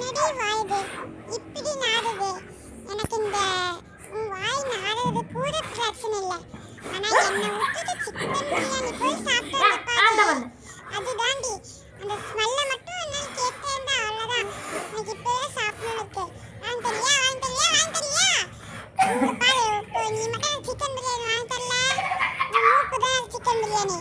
என்னடி வாயுது இப்படி நாடுது? எனக்கு இந்த உன் வாய் நாடுறது கூட பிரச்சனை இல்லை. ஆனா என்ன விட்டுட்டு சிக்கன் பிரியாணி போய் சாப்பிட்டு பாரு. அதுதாண்டி அந்த ஸ்மெல்ல மட்டும் என்னால கேட்டேன்டா, அவ்வளவுதான். எனக்கு இப்பவே சாப்பிடணும் இருக்கு. வாங்கி தரியா? வாங்கி தரியா? வாங்கி தரியா? பாரு, இப்போ நீ மட்டும் சிக்கன் பிரியாணி வாங்கி தரல, மூக்கு தான் சிக்கன் பிரியாணி.